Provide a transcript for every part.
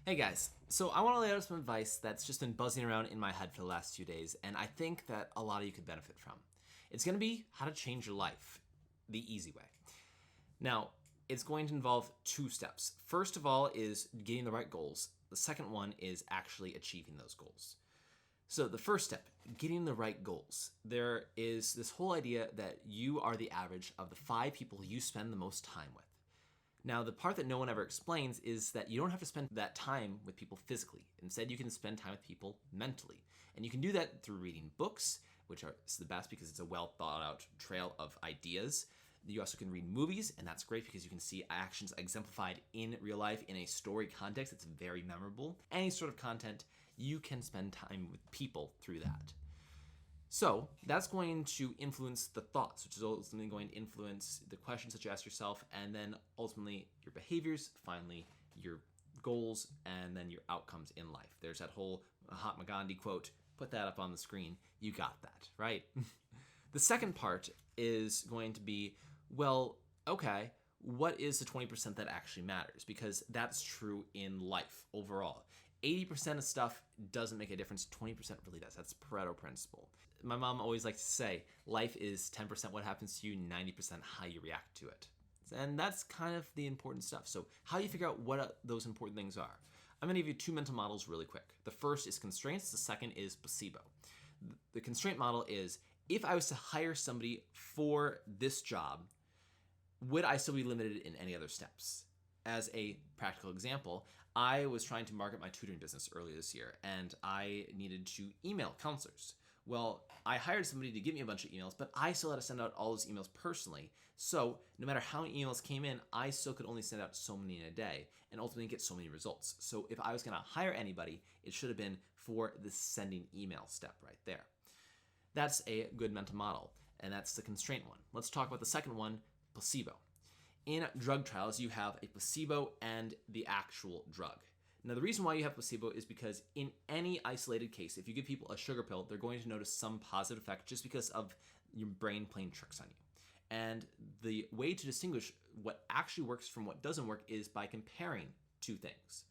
Hey guys, so I want to lay out some advice that's just been buzzing around in my head for the last few days, and I think that a lot of you could benefit from. It's going to be how to change your life the easy way. Now, it's going to involve two steps. First of all is getting the right goals. The second one is actually achieving those goals. So the first step, getting the right goals. There is this whole idea that you are the average of the 5 people you spend the most time with. Now, the part that no one ever explains is that you don't have to spend that time with people physically. Instead, you can spend time with people mentally. And you can do that through reading books, which are the best because it's a well thought out trail of ideas. You also can read movies, and that's great because you can see actions exemplified in real life in a story context. It's very memorable. Any sort of content, you can spend time with people through that. So that's going to influence the thoughts, which is ultimately going to influence the questions that you ask yourself, and then ultimately your behaviors, finally your goals, and then your outcomes in life. There's that whole Mahatma Gandhi quote, put that up on the screen. You got that, right? The second part is going to be, well, okay, what is the 20% that actually matters? Because that's true in life overall. 80% of stuff doesn't make a difference, 20% really does. That's Pareto Principle. My mom always likes to say, life is 10% what happens to you, 90% how you react to it. And that's kind of the important stuff. So how do you figure out what those important things are? I'm going to give you 2 mental models really quick. The first is constraints, the second is placebo. The constraint model is, if I was to hire somebody for this job, would I still be limited in any other steps? As a practical example, I was trying to market my tutoring business earlier this year, and I needed to email counselors. Well, I hired somebody to give me a bunch of emails, but I still had to send out all those emails personally. So no matter how many emails came in, I still could only send out so many in a day and ultimately get so many results. So if I was going to hire anybody, it should have been for the sending email step right there. That's a good mental model, and that's the constraint one. Let's talk about the second one, placebo. In drug trials, you have a placebo and the actual drug. Now, the reason why you have placebo is because in any isolated case, if you give people a sugar pill, they're going to notice some positive effect just because of your brain playing tricks on you. And the way to distinguish what actually works from what doesn't work is by comparing 2 things.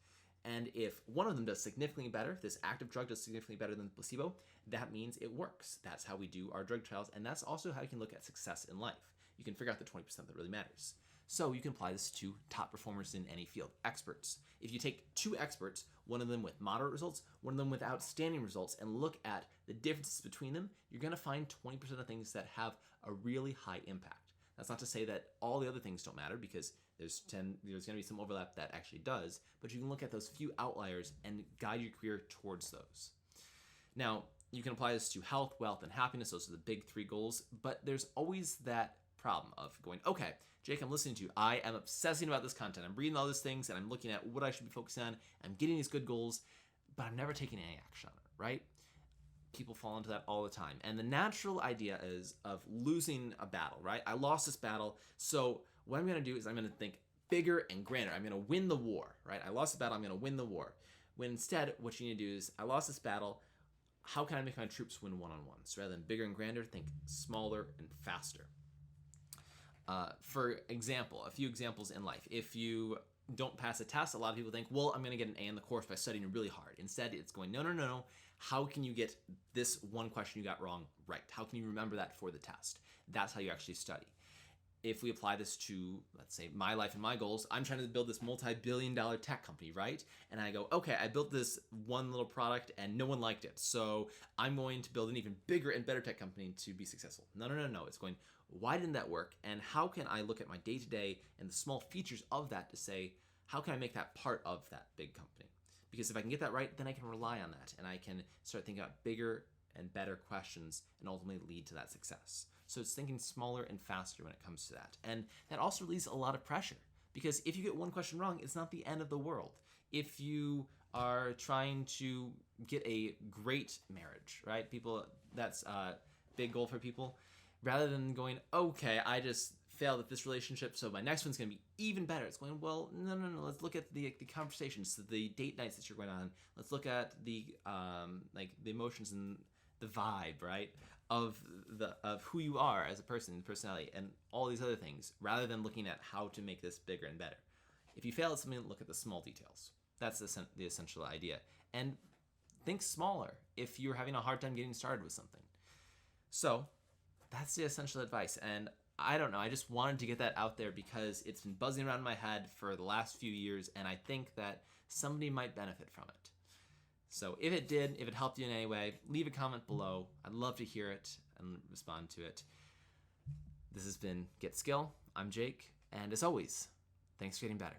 And if one of them does significantly better, if this active drug does significantly better than placebo, that means it works. That's how we do our drug trials, and that's also how you can look at success in life. You can figure out the 20% that really matters. So you can apply this to top performers in any field, experts. If you take 2 experts, one of them with moderate results, one of them with outstanding results, and look at the differences between them, you're going to find 20% of things that have a really high impact. That's not to say that all the other things don't matter, because there's going to be some overlap that actually does, but you can look at those few outliers and guide your career towards those. Now, you can apply this to health, wealth, and happiness. Those are the big 3 goals, but there's always that problem of going, okay, Jake, I'm listening to you. I am obsessing about this content. I'm reading all these things, and I'm looking at what I should be focusing on. I'm getting these good goals, but I'm never taking any action on it, right? People fall into that all the time. And the natural idea is of losing a battle, right? I lost this battle, so what I'm going to do is I'm going to think bigger and grander. I'm going to win the war, right? I lost the battle, I'm going to win the war. When instead, what you need to do is, I lost this battle, how can I make my troops win one-on-one? So rather than bigger and grander, think smaller and faster. For example, a few examples in life. If you don't pass a test, a lot of people think, well, I'm going to get an A in the course by studying really hard. Instead, it's going, no. How can you get this one question you got wrong right? How can you remember that for the test? That's how you actually study. If we apply this to, let's say, my life and my goals, I'm trying to build this multi-billion-dollar tech company, right? And I go, okay, I built this one little product and no one liked it, so I'm going to build an even bigger and better tech company to be successful. No. It's going, why didn't that work? And how can I look at my day-to-day and the small features of that to say, how can I make that part of that big company? Because if I can get that right, then I can rely on that, and I can start thinking about bigger and better questions and ultimately lead to that success. So it's thinking smaller and faster when it comes to that. And that also relieves a lot of pressure, because if you get one question wrong, it's not the end of the world. If you are trying to get a great marriage, right? That's a big goal for people. Rather than going, okay, I just failed at this relationship, so my next one's going to be even better. It's going, well, no. Let's look at the conversations, the date nights that you're going on. Let's look at the the emotions and the vibe, right, of who you are as a person, personality, and all these other things, rather than looking at how to make this bigger and better. If you fail at something, look at the small details. That's the essential idea. And think smaller if you're having a hard time getting started with something. So that's the essential advice. And I don't know, I just wanted to get that out there because it's been buzzing around in my head for the last few years, and I think that somebody might benefit from it. So if it did, if it helped you in any way, leave a comment below. I'd love to hear it and respond to it. This has been Get Skill. I'm Jake, and as always, thanks for getting better.